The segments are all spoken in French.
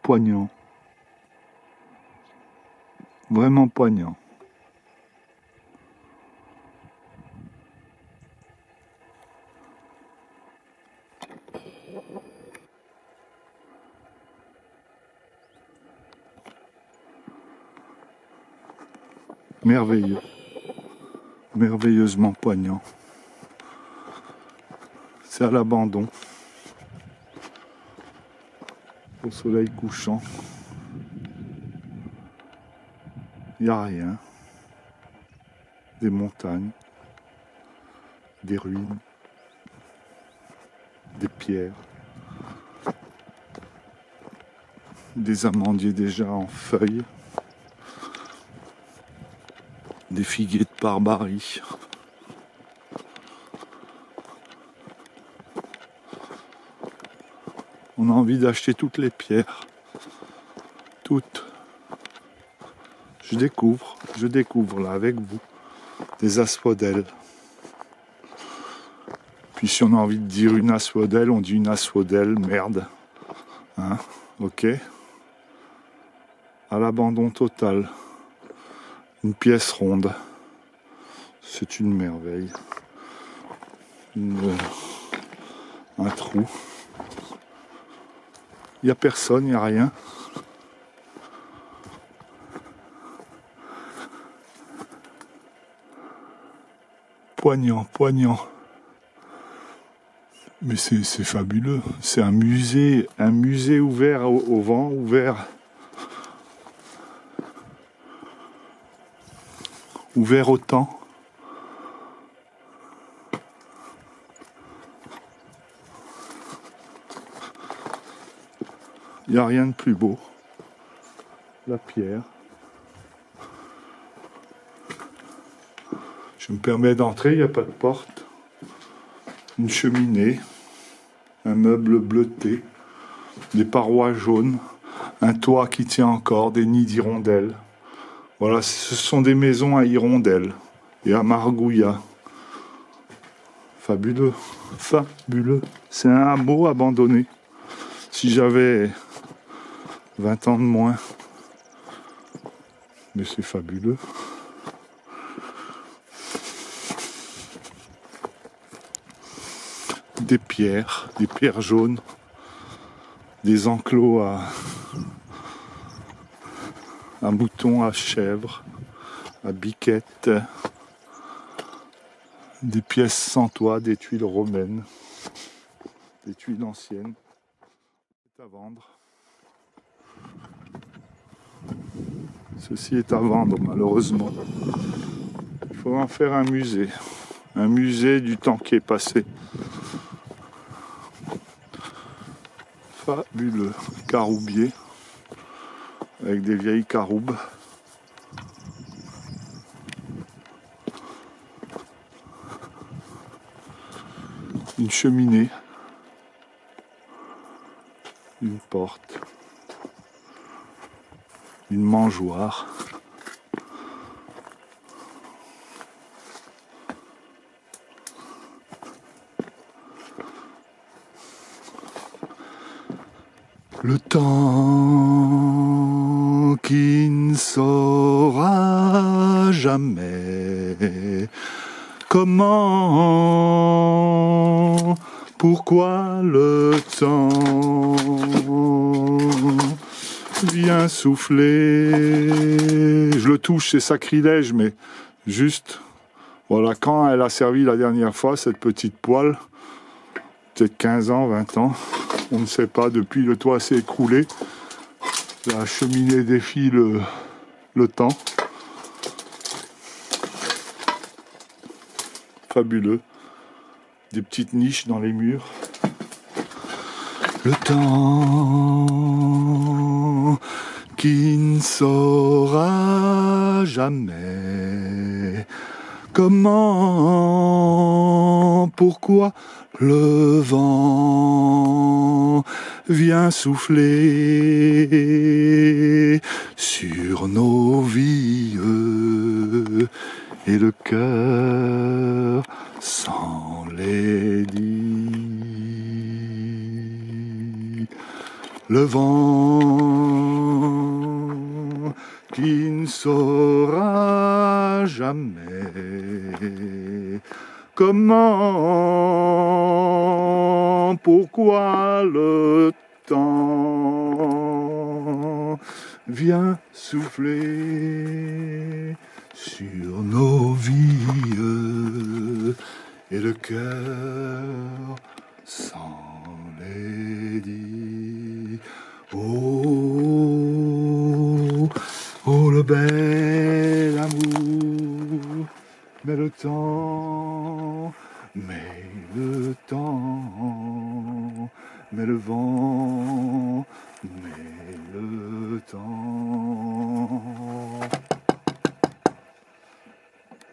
poignant. Vraiment poignant. Merveilleux. Merveilleusement poignant. C'est à l'abandon. Au soleil couchant. Il n'y a rien. Des montagnes. Des ruines. Des pierres. Des amandiers déjà en feuilles. Des figuiers de Barbarie. On a envie d'acheter toutes les pierres. Toutes. Je découvre là avec vous des asphodèles. Puis si on a envie de dire une asphodèle, on dit une asphodèle, merde. Hein, ok. À l'abandon total. Une pièce ronde. C'est une merveille. Un trou. Il n'y a personne, il n'y a rien. Poignant, poignant. Mais c'est fabuleux. C'est un musée ouvert au vent, ouvert au temps. Il n'y a rien de plus beau. La pierre. Je me permets d'entrer, il n'y a pas de porte. Une cheminée. Un meuble bleuté. Des parois jaunes. Un toit qui tient encore. Des nids d'hirondelles. Voilà, ce sont des maisons à hirondelles. Et à margouillat. Fabuleux. Fabuleux. C'est un hameau abandonné. Si j'avais 20 ans de moins. Mais c'est fabuleux. Des pierres jaunes, des enclos à moutons, à chèvres, à biquettes, des pièces sans toit, des tuiles romaines, des tuiles anciennes. C'est à vendre. Ceci est à vendre, malheureusement. Il faut en faire un musée du temps qui est passé. Fabuleux. Caroubier, avec des vieilles caroubes. Une cheminée. Une porte. Une mangeoire. Le temps qui ne saura jamais comment, pourquoi le temps vient souffler. Je le touche, c'est sacrilège, mais juste, voilà, quand elle a servi la dernière fois, cette petite poêle, peut-être 15 ans, 20 ans, on ne sait pas, depuis le toit s'est écroulé, la cheminée défie le temps. Fabuleux. Des petites niches dans les murs. Le temps qui ne saura jamais comment, pourquoi le vent vient souffler sur nos vies et le cœur s'enlaidit. Le vent qui ne saura jamais comment, pourquoi le temps vient souffler sur nos vies et le cœur s'en dit. Oh, oh le bel amour, mais le temps, mais le vent, mais le temps.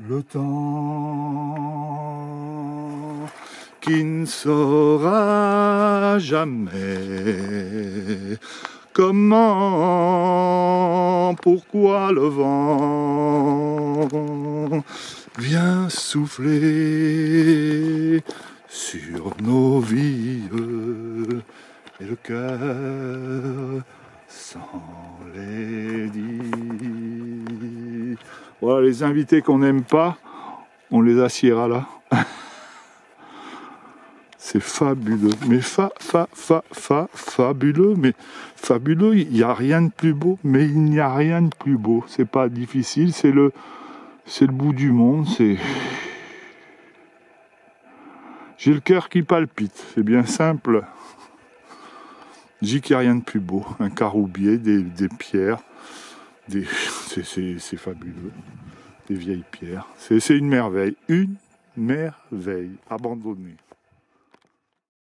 Le temps qui ne saura jamais comment, pourquoi le vent vient souffler sur nos vies et le cœur s'en dit. Voilà, les invités qu'on n'aime pas, on les assiera là. C'est fabuleux, mais fabuleux, mais fabuleux, il n'y a rien de plus beau, mais il n'y a rien de plus beau. C'est pas difficile, c'est le bout du monde, c'est... J'ai le cœur qui palpite, c'est bien simple. Je dis qu'il n'y a rien de plus beau, un caroubier, des pierres, c'est fabuleux, des vieilles pierres. C'est une merveille abandonnée.